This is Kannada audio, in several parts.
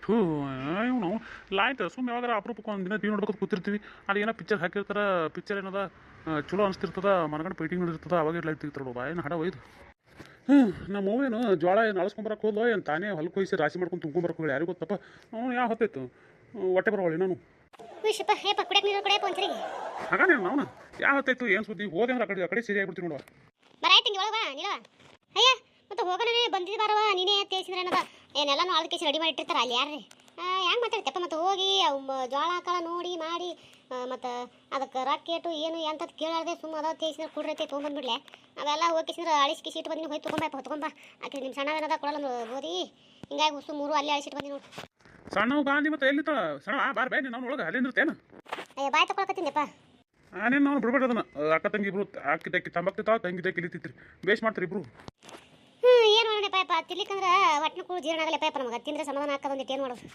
ಥೂ ಇವನು ಲಾಯ್ತು ಸುಮ್ಮನೆ ಯಾವಾಗಾರ ಅಪರೂಪಕ್ಕೆ ಒಂದು ದಿನ ಟಿವಿ ನೋಡ್ಬೇಕು ಕೂತಿರ್ತೀವಿ ಅಲ್ಲಿ ಏನೋ ಪಿಕ್ಚರ್ ಹಾಕಿರ್ತಾರೆ ಪಿಕ್ಚರ್ ಏನದ ಚಲೋ ಅನಿಸ್ತಿರ್ತದ ಮನಗಂಡು ಪೇಟಿಂಗ್ ನೋಡಿರ್ತದ ಅವಾಗ ಲೈಟ್ ತೆಗಿತಾರೋ ಏನು ಹಡ ಒಯ್ದು ನಮ್ಮ ಅವ್ವೇನು ಜೋಳ ಏನು ಅಳಸ್ಕೊಂಬರಕ್ಕೆ ಹೋದ್ಲೋ ಏನು ತಾನೇ ಹೊಲಕ್ಕೆ ಹೋಗಿಸಿ ರಾಶಿ ಮಾಡ್ಕೊಂಡು ತುಂಬ್ಕೊಂಬರಕ್ಕೆ ಹೋಗಿ ಯಾರಿಗೂ ಗೊತ್ತಪ್ಪ ಅವನು ಯಾವ ಹೊತ್ತಾಯ್ತು ಹೊಟ್ಟೆ ಬರೋಳಿ ನಾನು ಹಾಗ ನೀನು ಅವನು ಯಾವ ಹೊತ್ತಾಯ್ತು ಏನು ಸುದ್ದಿ ಹೋದೆ ಅಂದ್ರೆ ಆ ಕಡೆ ಸರಿ ಆಗ್ಬಿಡ್ತೀನಿ ನೋಡುವ ಅಯ್ಯ ಮತ್ತೆ ಹೋಗೋಣ ಬಂದಿದ್ದು ಬಾರವ ನೀನೇ ತೇಸಿದ್ರೆ ಏನದ ಏನೆಲ್ಲನೂ ಆಳ್ದ ಕೇಸಿ ರೆಡಿ ಮಾಡಿ ಇಟ್ಟಿರ್ತಾರ ಅಲ್ಲಿ ಯಾರೇ ಹೆಂಗೆ ಮಾತಾಡ್ತಪ್ಪ ಮತ್ತೆ ಹೋಗಿ ಅವು ಜೋಳ ಕಾಳ ನೋಡಿ ಮಾಡಿ ಮತ್ತು ಅದಕ್ಕೆ ರಾಕೆಟು ಏನು ಎಂಥದ್ದು ಕೇಳಾರ್ದೆ ಸುಮ್ಮನೆ ಅದಾವ ತೇಸಿದ್ರೆ ಕುಡ್ರೈತೆ ತೊಗೊಂಬಂದ್ಬಿಡ್ಲೆ ಅವೆಲ್ಲ ಹೋಗಿಸಿದ್ರೆ ಅಳಿಸಿ ಇಟ್ಟು ಬಂದಿನಿ ಹೋಗಿ ತೊಗೊಂಬ ಆಕೆ ನಿಮ್ಮ ಸಣ್ಣವೇನದ ಕೊಡಲ್ಲ ಓದಿ ಹಿಂಗಾಗಿ ಹುಸು ಮೂರು ಅಲ್ಲಿ ಅಳಿಸಿಟ್ಟು ಬಂದಿ ನೋಡಿ ಸಣ್ಣ ಬಾಂದಿ ಮತ್ತೆ ಎಲ್ಲಿ ಸಣ್ಣ ಬಾರ್ ಬೇ ನಾನು ಒಳಗೆ ಅಲ್ಲಿ ನಿರ್ತೇನು ಅಯ್ಯ ಬಾಯ್ ತಗೊಳಕತ್ತೀನಿಪ್ಪ ನಾನೇನು ನಾವು ಬಿಡ್ಬೇಡ ಅದನ್ನು ಅಕ್ಕ ತಂಗಿ ಇಬ್ರು ಅಕ್ಕಿ ತಕ್ಕಿ ತಂಬಾಕ್ತಿರ್ತಾವ ತಂಗಿ ತಕ್ಕಿ ಇಳಿತಿತ್ರಿ ಬೇಸ್ ಮಾಡ್ತಾರೆ ಇಬ್ರು ಏನು ಮಾಡೋಣ ಪಾಯಪ್ಪ ತಿರ್ಲಿಕ್ಕಂದ್ರೆ ಹೊಟ್ಟೆ ಕೂಡ ಜೀರ್ಣ ಆಗಲ್ಲ ಪಾಯಪ್ಪ ನಮಗೆ ತಿಂದ್ರೆ ಸಮಾಧಾನ ಹಾಕೋದು ಏನು ಮಾಡೋದು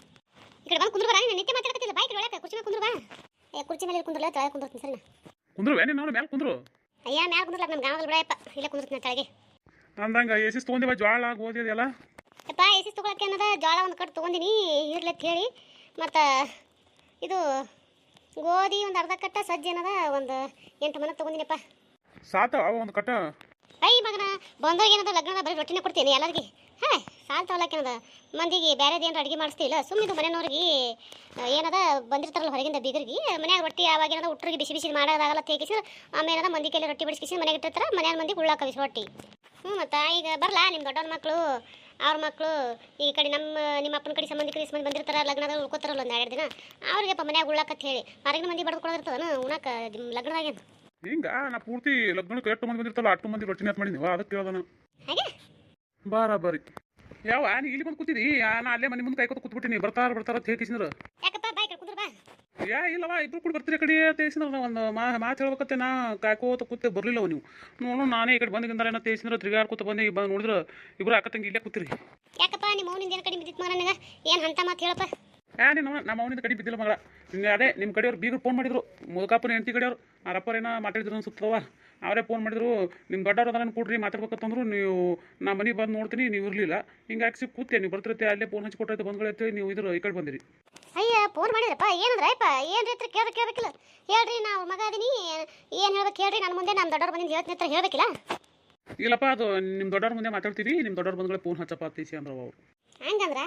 ಈ ಕಡೆ ಬಂದು ಕುಂದ್ರ ಬರ ನಿತ್ಯ ಮಾತಾಡ್ಕತ್ತಿಲ್ಲ ಬಾಯ್ಕ ಒಳಗೆ ಕುರ್ಚಿ ಮೇಲೆ ಕುಂದ್ರ ಬಾ ಕುರ್ಚಿ ಮೇಲೆ ಕುಂದ್ರಲ್ಲ ತಳಗೆ ಕುಂದಿರ್ತೀನಿ ಸರಿ ಕುಂದ್ರು ಏನೇ ನಾವು ಮ್ಯಾಲೆ ಕುಂದ್ರು ಅಯ್ಯ ಮ್ಯಾಲೆ ಕುಂದ್ರಲ್ಲ ನಮ್ಮ ಗಾಮದಲ್ಲಿ ಬಿಡಯಪ್ಪ ಇಲ್ಲೇ ಕುಂದಿರ್ತೀನಿ ತಳಗೆ ಅಂದಂಗೆ ಎಸಿಸ್ ತೊಗೊಂಡಿವ ಜೋಳ ಗೋಧಿ ಅದೆಲ್ಲ ಯಪ್ಪ ಎಸಿಸ್ ತೊಗೊಳಕ್ಕೆ ಅನ್ನೋದ ಜೋಳ ಒಂದು ಕಟ್ಟು ತೊಗೊಂಡಿನಿ ಇರ್ಲತ್ ಹೇಳಿ ಮತ್ತು ಇದು ಗೋಧಿ ಒಂದು ಅರ್ಧ ಕಟ್ಟ ಸಜ್ಜೆ ಏನದ ಒಂದು 8 ಮನ ತೊಗೊಂಡಿನಪ್ಪ ಸಾತವ ಒಂದು ಕಟ್ಟ ಐ ಮಗನ ಬಂದೋಗಿ ಏನದ ಲಗ್ನದ ಬರೀ ರೊಟ್ಟಿನೇ ಕೊಡ್ತೀನಿ ಎಲ್ಲರಿಗೆ ಹಾಂ ಸಾಲ್ ತಗೊಳಕ್ಕೇನದ ಮಂದಿಗೆ ಬೇರೆದು ಏನಾರು ಅಡುಗೆ ಮಾಡಿಸ್ತಿಲ್ಲ ಸುಮ್ಮನೆ ಮನೆಯವ್ರಿಗೆ ಏನದ ಬಂದಿರ್ತಾರಲ್ಲ ಹೊರಗಿಂದ ಬೀಗರಿಗೆ ಮನ್ಯಾಗ ರೊಟ್ಟಿ ಯಾವಾಗ ಏನದ ಉಟ್ರಿಗೆ ಬಿಸಿ ಬಿಸಿ ಮಾಡೋದಾಗಲ್ಲ ತೇಗಿಸಿ ಆಮೇಲೆ ಮಂದಿ ಕೈಲಿ ರೊಟ್ಟಿ ಬಿಡಿಸಿ ಮನೆಗೆ ಇಟ್ಟಿರ್ತಾರೆ ಮನೆಯ ಮಂದಿ ಉಳ್ಳಾಕ ರೊಟ್ಟಿ ಮತ್ತು ಈಗ ಬರಲ್ಲ ನಿಮ್ಮ ದೊಡ್ಡವ್ರ ಮಕ್ಕಳು ಅವ್ರ ಮಕ್ಕಳು ಈ ಕಡೆ ನಿಮ್ಮ ಅಪ್ಪನ ಕಡೆ ಸಂಬಂಧಿಕರು ಮಂದಿ ಬಂದಿರ್ತಾರೆ ಲಗ್ನದಾಗ ಉಳ್ಕೋತಾರಲ್ಲ ಒಂದು 2 ದಿನ ಅವ್ರಿಗೆಪ್ಪ ಮನ್ಯಾಗ ಉಳ್ಳಾಕತ್ ಹೇಳಿ ಹೊರಗಿನ ಮಂದಿ ಬಡ್ದು ಕೊಡೋದಿರ್ತದನು ಉಣ್ಣಾಕ ಲಗ್ನದಾಗೇನು ಹಿಂಗ ನಾ ಪೂರ್ತಿ ಲಗ್ನಕ್ಕೆ 8 ಮಂದಿ ಬಂದಿರ್ತಲ್ಲ 8 ಮಂದಿ ರೊಟ್ಟಿನ ಅಂತ ಮಾಡಿದ್ವಿ ಅದಕ್ಕೆ ಕೇಳ್ದಾನ ಹಾಗೆ ಬರೀ ಯಾವ ನೀ ಇಲ್ಲಿ ಬಂದು ಕೂತಿದಿ ನಾ ಅಲ್ಲೇ ಮನೆ ಮುಂದೆ ಕಾಯ್ಕೋತ ಕೂತ್ಬಿಟ್ಟಿನಿ ಬರ್ತಾರ ಅಂತ ಹೇಳ್ಕಿಸಿದ್ರು ಯಾಕಪ್ಪ ಬಾಯ್ ಕುಂದ್ರ ಬಾ ಯಾ ಇಲ್ಲವಾ ಇಬ್ರು ಕೂಡ ಬರ್ತೀರಿ ಕಡೆ ತೇಸಿದ್ರ ಒಂದು ಮಾತು ಹೇಳ್ಬೇಕತ್ತೆ ನಾ ಕಾಯ್ಕೋತ ಕೂತೆ ಬರಲಿಲ್ಲವ ನೀವು ನೋಡು ನಾನೇ ಈ ಕಡೆ ಬಂದಿದ್ದಾರ ಏನೋ ತೇಸಿದ್ರೆ ತಿರ್ಗಾಡ್ಕೋತ ಬಂದು ನೋಡಿದ್ರೆ ಇಬ್ರು ಅಕ್ಕ ತಂಗಿ ಇಲ್ಲೇ ಕೂತಿರಿ ಯಾಕಪ್ಪ ನಿಮ್ಮ ಮೌನಿಂದ ಏನು ಕಡಿಮೆ ಬಿದ್ದಿತ್ತು ಮಗ ನನಗೆ ಏನು ಅಂತ ಮಾತು ಹೇಳಪ್ಪ ನೀನು ನಮ್ಮ ಅವನಿಂದ ಕಡಿಮೆ ಬಿದ್ದಿಲ್ಲ ಮಗಳ ಹಿಂಗೆ ಅದೇ ನಿಮ್ಮ ಕಡೆಯವ್ರು ಬೀಗರು ಫೋನ್ ಮಾಡಿದ್ರು ಮುದುಕಪ್ಪನ ಹೆಂಡತಿ ಕಡೆಯವ್ರು ಅವರಪ್ಪರೇನ ಮಾತಾಡಿದ್ರು ಅನ್ಸುತ್ತವ ಅವರೇ ಫೋನ್ ಮಾಡಿದ್ರು ನಿಮ್ಮ ದೊಡ್ಡವ್ರು ಅದನ್ನು ಕೊಡ್ರಿ ಮಾತಾಡ್ಬೇಕಂತಂದ್ರು ನೀವು ನಾ ಮನೆಗೆ ಬಂದು ನೋಡ್ತೀನಿ ನೀವು ಇರಲಿಲ್ಲ ಹಿಂಗಾಗಿ ಸಿಕ್ ಕೂತೆ ನೀವು ಬರ್ತಿರುತ್ತೆ ಅಲ್ಲೇ ಫೋನ್ ಹಚ್ಚಿ ಕೊಟ್ಟೈತೆ ಬಂದ್ಗಳು ಅಂತೇಳಿ ನೀವು ಇದ್ರ ಈ ಕಡೆ ಬಂದಿರಿ ಅಯ್ಯ ಫೋನ್ ಮಾಡಿದ್ರಪ್ಪ ಏನಂದ್ರೆ ಅಯ್ಯಪ್ಪ ಏನು ರೀತಿ ಕೇಳಬೇಕಿಲ್ಲ ಹೇಳ್ರಿ ನಾವು ಮಗ ಅದೀನಿ ಏನು ಹೇಳ್ಬೇಕು ಹೇಳ್ರಿ ನನ್ನ ಮುಂದೆ ನಮ್ಮ ದೊಡ್ಡವ್ರ ಬಂದಿದ್ದು ಹೇಳ್ತೀನಿ ಹತ್ರ ಹೇಳ್ಬೇಕಿಲ್ಲ ಇಲ್ಲಪ್ಪ ಅದು ನಿಮ್ಮ ದೊಡ್ಡವ್ರ ಮುಂದೆ ಮಾತಾಡ್ತೀವಿ ನಿಮ್ಮ ದೊಡ್ಡವ್ರ ಬಂದ್ಗಳೇ ಫೋನ್ ಹಚ್ಚಪ್ಪ ತೀಸಿ ಅಂದ್ರ ಅವರು ಹಂಗಂದ್ರೆ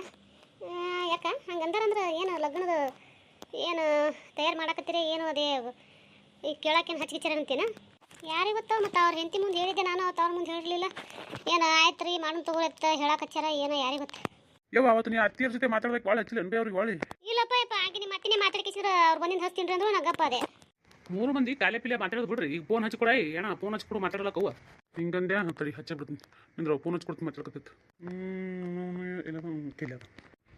ಯಾಕ ಹಂಗಂದ್ರೆ ಏನು ಲಗ್ನದ ಏನು ತಯಾರು ಮಾಡಕತ್ತೀರಿ ಏನು ಅದೇ ಈಗ ಕೇಳೋಕೇನು ಹಚ್ಚಿಚಾರ ಅಂತೀನ ಯಾರಿಗೆ ಗೊತ್ತ ಮತ್ತು ಅವ್ರ ಹೆಂಡತಿ ಮುಂದೆ ಹೇಳಿದ್ದೆ ನಾನು ಅವ್ರ ಮುಂದೆ ಹೇಳಿರಲಿಲ್ಲ ಏನು ಆಯ್ತು ರೀ ಮಾಡೋಣ ತಗೋತ್ತ ಹೇಳಕಚ್ಚಾರ ಏನೋ ಯಾರಿಗೆ ಗೊತ್ತ ಅವತ್ತು ನೀವು ಅತ್ತಿಯರ ಜೊತೆ ಮಾತಾಡ್ಬೇಕು ಭಾಳ ಹಚ್ಚಿಲ್ಲ ಅನ್ಬೇ ಅವ್ರಿಗೆ ಹೊಳಿ ಇಲ್ಲಪ್ಪ ಯಪ್ಪ ಹಾಗೆ ನಿಮ್ಮ ಅತ್ತಿನೇ ಮಾತಾಡ್ಕಿಸಿದ್ರೆ ಅವ್ರು ಬಂದಿಂದ ಹಚ್ತೀನಿ ಅಂದ್ರೆ ನಗಪ್ಪ ಅದೇ 3 ಮಂದಿ ಕಾಲೇ ಪಿಲೆ ಮಾತಾಡೋದು ಬಿಡ್ರಿ ಈಗ ಫೋನ್ ಹಚ್ಕೊಡಾಯಿ ಏನ ಫೋನ್ ಹಚ್ಕೊಡು ಮಾತಾಡಲಕ್ಕವ ಹಿಂಗಂದೆ ತಡಿ ಹಚ್ಚಬಿಡ್ತೀನಿ ನಿಂದ್ರೆ ಫೋನ್ ಹಚ್ಕೊಡ್ತೀನಿ ಮಾತಾಡ್ಕತ್ತಿತ್ತು ಇಲ್ಲ ಕೇಳಿ ಅದು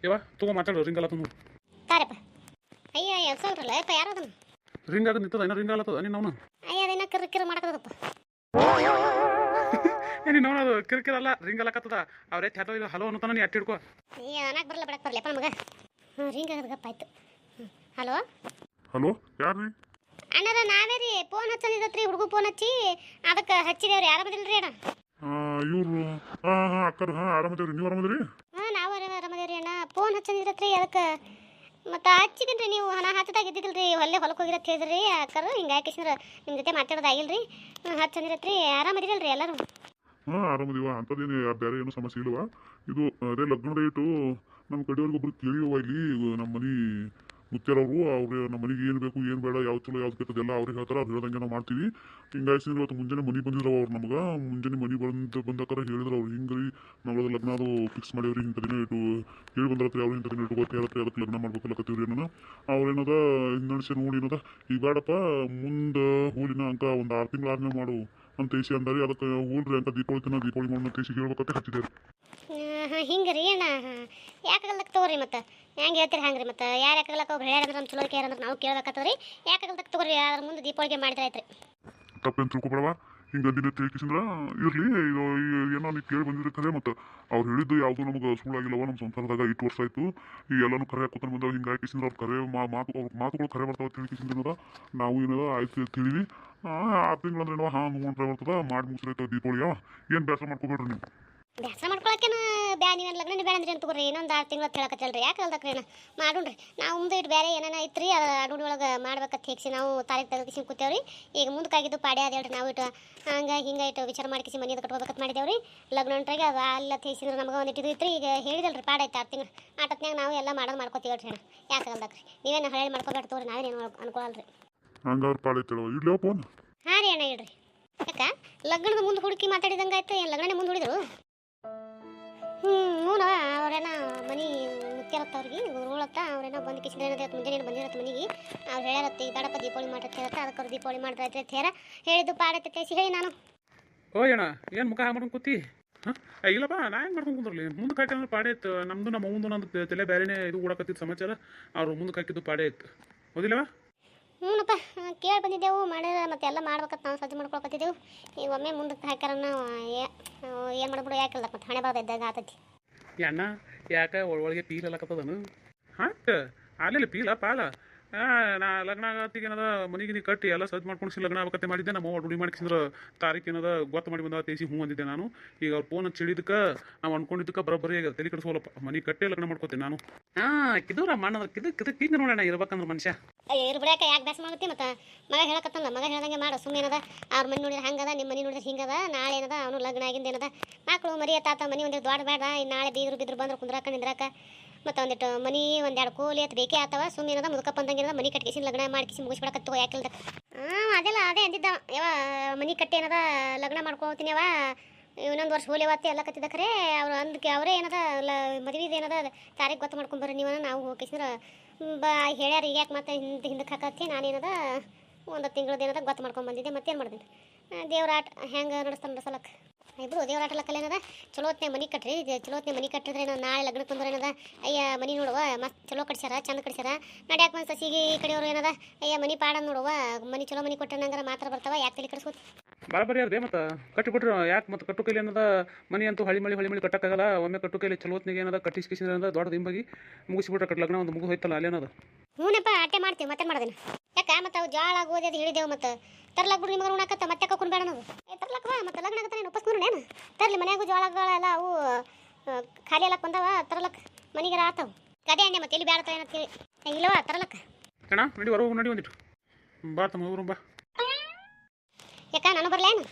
ಯಾವ ತಗೋ ಮಾತಾಡೋ ರಿಂಗ್ ಅಲ್ಲತ್ತ ನೋಡು ತಾರಪ್ಪ ಅಯ್ಯ ಎಲ್ಸಲ್ರಲ್ಲ ಯಪ್ಪ ಯಾರು ಅದನ್ನು ರಿಂಗ್ ಆಗದ್ ನಿಂತದ ಏನೋ ರಿಂಗ್ ಅಲ್ಲತ್ತದ ನೀನು ಅವನು ಅಯ್ಯ ಅದೇನ ಕಿರ್ಕಿರ್ ಮಾಡಕತ್ತದಪ್ಪ ನೀನು ಅವನದು ಕಿರ್ಕಿರ್ ಅಲ್ಲ ರಿಂಗ್ ಅಲ್ಲಕತ್ತದ ಅವ್ರೇ ಚಾಟೋ ಇಲ್ಲ ಹಲೋ ಅನ್ನತಾನ ನೀ ಅಟ್ಟಿಡ್ಕೋ ಅಯ್ಯ ಅನ್ನಕ್ಕೆ ಬರಲ್ಲ ಬಿಡಕ್ಕೆ ಬರಲಪ್ಪ ನಮಗ ರಿಂಗ್ ಆಗದಪ್ಪ ಆಯ್ತು ಹಲೋ ಹಲೋ ಯಾರ್ರಿ ಅಣ್ಣರ ನಾವೇ ರೀ ಫೋನ್ ಹಚ್ಚಂದಿದ್ದತ್ರಿ ಹುಡುಗ ಫೋನ್ ಹಚ್ಚಿ ಅದಕ್ಕೆ ಹಚ್ಚಿದೇವ್ರಿ ಆರಾಮದಿಲ್ರಿ ಅಣ್ಣ ಇವ್ರು ಅಕ್ಕರು ಆರಾಮದೇವ್ರಿ ನೀವು ಆರಾಮದ್ರಿ ನಾವು ಆರಾಮದೇವ್ರಿ ಅಣ್ಣ ಫೋನ್ ಹಚ್ಚಂದಿದ್ರತ್ರಿ ಅದಕ್ಕೆ ಮತ್ತು ಹಚ್ಚಿದ್ದೀನಿ ನೀವು ಹಣ ಹಚ್ಚದಾಗ ಇದ್ದಿದ್ದಿಲ್ರಿ ಹೊಲಕ್ಕೆ ಹೋಗಿರತ್ತೆ ಹೇಳಿದ್ರಿ ಅಕ್ಕರು ಹಿಂಗೆ ಹಾಕಿಸಿದ್ರೆ ನಿಮ್ಮ ಜೊತೆ ಮಾತಾಡೋದಾಗಿಲ್ರಿ ಹಚ್ಚಂದಿರತ್ರಿ ಆರಾಮದಿರಲ್ರಿ ಎಲ್ಲರೂ ಆರಾಮದಿವ ಅಂಥದ್ದೇನು ಬೇರೆ ಏನೂ ಸಮಸ್ಯೆ ಇಲ್ವ ಇದು ಅದೇ ಲಗ್ನ ಡೇಟು ನಮ್ಮ ಕಡೆಯವ್ರಿಗೆ ಒಬ್ರು ಕೇಳಿವ ಇಲ್ಲಿ ನಮ್ಮ ಮನೆ ಮುತ್ಯಾರವರು ಅವ್ರು ನಮ್ಮ ಮನೆಗೆ ಏನು ಬೇಕು ಏನು ಬೇಡ ಯಾವ್ದು ಚಲೋ ಯಾವ್ದು ಬೇಕದೆಲ್ಲ ಅವ್ರಿಗೆ ಹೇಳ್ತಾರೆ ಅವ್ರು ಹೇಳ್ದಂಗೆ ನಾವು ಮಾಡ್ತೀವಿ ಹಿಂಗಾಗಿ ಇವತ್ತು ಮುಂಜಾನೆ ಮನೆ ಬಂದಿದ್ರು ಅವ್ರು ನಮ್ಗೆ ಮುಂಜಾನೆ ಮನೆ ಬಂದಕ್ಕಾರ ಹೇಳಿದ್ರು ಅವ್ರು ಹಿಂಗೆ ರೀ ನಾವು ಲಗ್ನ ಅದು ಫಿಕ್ಸ್ ಮಾಡೀವ್ರಿ ಇಂಥ ದಿನ ಇಟ್ಟು ಹೇಳಿ ಬಂದ್ರತ್ರಿ ಅವ್ರು ಇಂಥ ದಿನ ಇಟ್ಟು ಗೊತ್ತಿರತ್ರಿ ಅದಕ್ಕೆ ಲಗ್ನ ಮಾಡ್ಬೇಕಲ್ಲಕತ್ತೀವ್ರಿ ಏನೋ ಅವ್ರೇನದ ಹಿಂದಣಿಸಿ ನೋಡಿ ಏನದ ಈಗ ಬೇಡಪ್ಪ ಮುಂದೆ ಹೂಲಿನ ಅಂಕ ಒಂದು 6 ತಿಂಗಳು ಆದ್ಮೇಲೆ ಮಾಡು ಅಂತ ತೇಸಿ ಅಂದಾರಿ ಅದಕ್ಕೆ ಹೂಲ್ರಿ ಅಂತ ದೀಪಾವಳಿ ಮಾಡೋಣ ತೇಸಿ ಹೇಳ್ಬೇಕಂತ ಹಚ್ಚಿದ್ದೇವೆ ಹಿಂಗೆ ರೀ ಅಣ್ಣ ಯಾಕಾಗಲ್ದಕ್ಕೆ ತಗೋರಿ ಮತ್ತು ಹೆಂಗೆ ಹೇಳ್ತೀರಿ ಹಂಗೆ ರೀ ಮತ್ತು ಯಾರು ಯಾಕಾಗಲಕ್ಕ ಒಬ್ರು ಹೇಳ್ಯಾರಂದ್ರೆ ನಮ್ಮ ಚಲೋ ಕೇಳಂದ್ರೆ ನಾವು ಕೇಳಬೇಕತ್ತದ್ರಿ ಯಾಕಾಗಲ್ದಕ್ಕೆ ತಗೋರಿ ಅದ್ರ ಮುಂದೆ ದೀಪಾವಳಿಗೆ ಮಾಡಿದ್ರೆ ಆಯ್ತು ರೀ ತಪ್ಪೇನು ತಿಳ್ಕೊಬೇಡವ ಹಿಂಗೆ ಅಂದಿನ ತಿಳ್ಕಿಸಿದ್ರೆ ಇರಲಿ ಇದು ಏನೋ ನೀವು ಕೇಳಿ ಬಂದಿದ್ರೆ ಖರೆ ಮತ್ತು ಅವ್ರು ಹೇಳಿದ್ದು ಯಾವುದೂ ನಮಗೆ ಸುಳ್ಳಾಗಿಲ್ಲವ ನಮ್ಮ ಸಂಸಾರದಾಗ 8 ವರ್ಷ ಆಯಿತು ಈ ಎಲ್ಲನೂ ಕರೆ ಹಾಕೋತಾನೆ ಬಂದಾಗ ಹಿಂಗೆ ಹಾಕಿಸಿದ್ರೆ ಅವ್ರು ಕರೆ ಮಾತುಗಳು ಕರೆ ಬರ್ತಾವೆ ತಿಳ್ಕಿಸಿದ್ರೆ ನಾವು ಏನದ ಆಯ್ತು ತಿಳಿವಿ 6 ತಿಂಗಳು ಅಂದ್ರೆ ಏನೋ ಹಾಂ ನೋಡ್ರೆ ಬರ್ತದ ಮಾಡಿ ಮುಗಿಸ್ರೈತೆ ದೀಪಾವಳಿ ಏನು ಬೇಸರ ಮಾಡ್ಕೊಬೇಡ್ರಿ ನೀವು ಬೇಸರ ಮಾಡ್ಕೊಳಕ್ಕೇನು ನೀವೇನು ಲಗ್ನ ಬೇಡ ಅಂದ್ರೆ ಏನು ತಗೋರಿ ಇನ್ನೊಂದು 6 ತಿಂಗಳು ಹೇಳಕತ್ತಲ್ರಿ ಯಾಕೆ ಅಲ್ದಕ್ರಿ ಮಾಡೋಣ್ರಿ ನಾವು ಮುಂದೆ ಇಟ್ಟು ಬೇರೆ ಏನೇನ ಐತ್ರಿ ಅಡುಡಿ ಒಳಗೆ ಮಾಡ್ಬೇಕಂತ ಹೇಗಿಸಿ ನಾವು ತಾರೀಕು ತೆಗೆದು ಕೂತೇವ್ರಿ ಈಗ ಮುಂದಕ್ಕಾಗಿದ್ದು ಪಾಡ್ಯ ಅದ ಹೇಳ್ರಿ ನಾವು ಇಟ್ಟು ಹಂಗೆ ಹಿಂಗೆ ಇಟ್ಟು ವಿಚಾರ ಮಾಡ್ಕಿಸಿ ಮನೆಯದು ಕಟ್ಕೋಬೇಕಂತ ಮಾಡಿದೇವ್ರಿ ಲಗ್ನ ಹೊಂಟ್ರಾಗ ಅದು ಅಲ್ಲ ತೇಸಿದ್ರೆ ನಮಗೆ ಒಂದು ಇಟ್ಟಿದ್ದು ಇತ್ತು ಈಗ ಹೇಳಿದಲ್ರಿ ಪಾಡ ಐತೆ 6 ತಿಂಗಳು ಆಟತ್ನಾಗ ನಾವು ಎಲ್ಲ ಮಾಡೋದು ಮಾಡ್ಕೋತೀವಿ ಹೇಳ್ರಿ ಯಾಕೆ ಅಲ್ದಕ್ರಿ ನೀವೇನು ಹಳೆ ಮಾಡ್ಕೋಬೇಡ ತೋರಿ ನಾವೇನೇನು ಅನ್ಕೊಳಲ್ರಿ ಹಂಗಾದ್ರೆ ಪಾಡೈತೇಳವ ಇಡ್ಲೋ ಫೋನ್. ಹಾಂ ರೀ ಅಣ್ಣ ಇಡ್ರಿ ಯಾಕ ಲಗ್ನದ ಮುಂದೆ ಹುಡುಕಿ ಮಾತಾಡಿದಂಗೆ ಆಯ್ತು ಏನು ಲಗ್ನನೇ ಮುಂದೆ ಹುಡಿದ್ರು ಹ್ಞೂ ಅವ್ರೇನ ಮನೆ ಮುತ್ಯಾರತ್ತ ಅವ್ರಿಗೆ ಉರುಳತ್ತ ಅವ್ರೇನೋ ಬಂದು ಕಿಸಿದ ಮುಂಜಾನೆ ಬಂದಿರತ್ತೆ ಮನೆಗೆ ಅವ್ರು ಹೇಳ್ಯಾರತ್ತೆ ಈ ಬೇಡಪ್ಪ ದೀಪಾವಳಿ ಮಾಡತ್ತೆ ಹೇಳತ್ತ ಅದಕ್ಕೆ ಅವ್ರು ದೀಪಾವಳಿ ಮಾಡ್ರೈತೆ ಅಂತ ಹೇಳ ಹೇಳಿದ್ದು ಪಾಡತ್ತೆ ಹೇಳಿ ನಾನು ಓ ಅಣ್ಣ ಏನು ಮುಖ ಮಾಡ್ಕೊಂಡು ಕೂತಿ ಹಾಂ ಇಲ್ಲಪ್ಪ ನಾ ಹೆಂಗೆ ಮಾಡ್ಕೊಂಡು ಕುಂದ್ರಲಿ ಮುಂದಕ್ಕೆ ಹಾಕಿದ್ರೆ ಪಾಡೆ ಇತ್ತು ನಮ್ಮದು ನಮ್ಮ ಮುಂದೆ ನಂದು ತಲೆ ಬೇರೆನೇ ಇದು ಓಡಕತ್ತಿದ್ದು ಸಮಾಚಾರ ಅವ್ರು ಮುಂದಕ್ಕೆ ಹಾಕಿದ್ದು ಪಾಡೆ ಇತ್ತು ಹೌದಿಲ್ಲವ ಹ್ಞೂನಪ್ಪ ಕೇಳಿ ಬಂದಿದ್ದೆವು ಮಾಡಿದ್ರೆ ಮತ್ತೆ ಎಲ್ಲ ಮಾಡ್ಬೇಕಂತ ನಾವು ಸಜ್ಜು ಮಾಡ್ಕೊಳಕತ್ತಿದ್ದೆವು ಈಗ ಒಮ್ಮೆ ಮುಂದಕ್ಕೆ ಹಾಕ್ಯಾರ ನಾವು ಏನು ಮಾಡ್ಬಿಡು ಯಾಕಿಲ್ಲ ಮತ್ತೆ ಹಣೆ ಬಾದ ಇದ್ದಾಗ ಆತೈತಿ ಅಣ್ಣ ಯಾಕೆ ಒಳಗೆ ಪೀಲ್ ಎಲ್ಲಕತ್ತದನು ಹಾಂ ಅಲ್ಲಿಲ್ಲ ಪೀಲ ಪಾಲ ನಾ ಲಗ್ನ ಆಗತ್ತಿಗೆ ಏನದ ಮನೆಗೆ ಕಟ್ಟಿ ಎಲ್ಲ ಸಜ್ಜು ಮಾಡ್ಕೊಂಡು ಲಗ್ನ ಆಗತ್ತೆ ಮಾಡಿದ್ದೆ ನಮ್ಮ ರುಡಿ ಮಾಡ್ಕಿಂದ್ರೆ ತಾರೀಕು ಏನದ ಗೊತ್ತು ಮಾಡಿ ಬಂದ ತೇಸಿ ಹ್ಞೂ ಅಂದಿದ್ದೆ ನಾನು ಈಗ ಅವ್ರ ಫೋನ್ ಚಿಡಿದಕ್ಕೆ ನಾವು ಅನ್ಕೊಂಡಿದ್ದಕ್ಕೆ ಬರೋಬ್ಬರಿ ಈಗ ತಲೆ ಕೆಡಿಸೋಲಪ್ಪ ಮನೆ ಕಟ್ಟೆ ಲಗ್ನ ಮಾಡ್ಕೋತೀನಿ ನಾನು ಕಿದೂರ ಮಣ್ಣ ಕಿದಕ್ಕೆ ನೋಡೋಣ ಇರ್ಬೇಕಂದ್ರೆ ಮನುಷ್ಯ ಇವ್ರು ಬಿಡಾಕ ಯಾಕೆ ಬ್ಯಾಸ ಮಾಡುತ್ತೆ ಮತ್ತು ಮಗ ಹೇಳಕತ್ತಲ್ಲ ಮಗ ಹೇಳ್ದಂಗೆ ಮಾಡು ಸುಮ್ಮನೆ ಏನದ ಅವ್ರ ಮನೆ ನೋಡಿದ್ರೆ ಹಂಗದ ನಿಮ್ಮ ಮನೆ ನೋಡಿದ್ರೆ ಹಿಂಗದ ನಾಳೆ ಏನದ ಅವನು ಲಗ್ನ ಆಗಿಂದ ಏನದ ಮಕ್ಕಳು ಮರಿ ತಾತ ಮನೆ ಒಂದಿಟ್ಟು ದೊಡ್ಡ ಬೇಡ ನಾಳೆ ಬಿದ್ರು ಬಂದ್ರೆ ಕುಂದ್ರಾಕ ನಿಂದ್ರಾಕ ಮತ್ತು ಒಂದಿಟ್ಟು ಮನೆ ಒಂದೆರಡು ಕೋಲಿ ಅಂತ ಬೇಕೇ ಆತವ ಸುಮ್ಮನೆ ಏನದ ಮುದುಕಪ್ಪ ಅಂದಂಗೆ ಮನೆ ಕಟ್ಕಿಸಿ ಲಗ್ನ ಮಾಡ್ಕಿಸಿ ಮುಗಿಸ್ಬಿಡಕತ್ತೋ ಯಾಕಿಲ್ದ ಅದೆಲ್ಲ ಅದೇ ಅಂದಿದ್ದ ಯಾವ ಮನೆ ಕಟ್ಟಿ ಏನದ ಲಗ್ನ ಮಾಡ್ಕೊತೀನಿ ಅವ ಇನ್ನೊಂದು ವರ್ಷ ಹೋಲಿವತ್ತೆ ಎಲ್ಲ ಕತ್ತಿದ ಖರೆ ಅವ್ರು ಅಂದಕ್ಕೆ ಅವರೇ ಏನದ ಮದುವೆದು ಏನದ ತಾರೀಕು ಗೊತ್ತು ಮಾಡ್ಕೊಂಬರ್ರಿ ನೀವು ನಾವು ಹೋಗಿಸಿದ್ರೆ ಹೇಳ್ಯಾರ ಈಗ ಯಾಕೆ ಮತ್ತೆ ಹಿಂದಕ್ಕೆ ಹಾಕತ್ತಿ ನಾನೇನದ ಒಂದು ತಿಂಗಳದ ಏನದ ಗೊತ್ತು ಮಾಡ್ಕೊಂಡು ಬಂದಿದ್ದೆ ಮತ್ತೇನು ಮಾಡಿದೆ ದೇವ್ರ ಆಟ ಹೆಂಗೆ ನಡೆಸ್ತಾನೆ ನಡೆಸಲಕ್ಕೆ ಇಬ್ಬರು ದೇವ್ರ ಆಟ ಲಕ್ಕಲ್ಲ ಏನದ ಚಲೋತ್ನೆ ಮನೆ ಕಟ್ರಿ ಚಲೋತ್ನೆ ಮನೆ ಕಟ್ಟಿದ್ರೆ ಏನೋ ನಾಳೆ ಲಗ್ನಕ್ಕೆ ಬಂದ್ರೆ ಏನದ ಅಯ್ಯ ಮನೆ ನೋಡುವ ಮಸ್ತ್ ಚಲೋ ಕಟ್ಸ್ಯಾರ ಚಂದ ಕಟ್ಸ್ಯಾರ ನಡ್ಯಾಕೆ ಬಂದು ಸಸಿಗೆ ಈ ಕಡೆಯವರು ಏನದ ಅಯ್ಯ ಮನೆ ಪಾಡ ನೋಡುವ ಮನೆ ಚಲೋ ಮನೆ ಕೊಟ್ಟರೆ ನಂಗಾರ ಮಾತ್ರ ಬರ್ತಾವ ಯಾಕೆ ತಲೆ ಕೆಡಿಸ್ಕೋತ ಬರಬರಿ ಅದೇ ಮತ್ತು ಕಟ್ಟಿಕೊಟ್ರೆ ಯಾಕೆ ಮತ್ತು ಕಟ್ಟು ಕೈಲಿ ಏನದ ಮನೆ ಅಂತೂ ಹಳಿ ಮಳಿ ಕಟ್ಟಕ್ಕಾಗಲ್ಲ ಒಮ್ಮೆ ಕಟ್ಟು ಕೈಲಿ ಚಲೋತ್ನಿಗೆ ಏನದ ಕಟ್ಟಿಸ್ಕಿಸಿದ್ರೆ ಏನದ ದೊಡ್ಡ ದಿಂಬಾಗಿ ಮುಗಿಸ್ಬಿಟ್ರೆ ಕಟ್ ಲಗ್ನ ಒಂದು ಮುಗಿದು ಹೋಯ್ತಲ್ಲ ಅಲ್ಲೇನದ ಹ್ಞೂನಪ್ಪ ಆಟೆ ಮಾಡ್ತೀವಿ ಮತ್ತೆ ಮಾಡ್ದೇನೆ ಯಾಕೆ ಮತ್ತು ಅವು ಜಾಳ ಆಗೋದು ಅದು ಹೇಳಿದೆವು ಮತ್ತು ತರ್ಲಾಕ್ ಬಿಡು ನಿಮಗೆ ಉಣ್ಣಾಕತ್ತ ಮತ್ತೆ ಹಾಕೊಂಡು ಬೇಡ ನಾವು ತರ್ಲಾಕ ಮತ್ತೆ ಲಗ್ನ ಆಗತ್ತ ಏನು ಒಪ್ಪಸ್ಕೊಂಡು ಏನು ತರಲಿ ಮನ್ಯಾಗೂ ಜೋಳಗಳೆಲ್ಲ ಅವು ಖಾಲಿ ಎಲ್ಲಕ್ಕೆ ಬಂದವ ತರಲಕ್ಕ ಮನೆಗೆ ಆತವು ಕಡೆ ಎಣ್ಣೆ ಮತ್ತೆ ಎಲ್ಲಿ ಬೇಡ ಏನಂತೇಳಿ ಇಲ್ಲವ ತರಲಕ್ಕ ಅಣ್ಣ ನಡಿ ಹೊರಗೆ ನಡಿ ಒಂದಿಟ್ಟು ಬಾ ತಮ್ಮ ಬಾ ಯಾಕ ನಾನು ಬರಲೇನು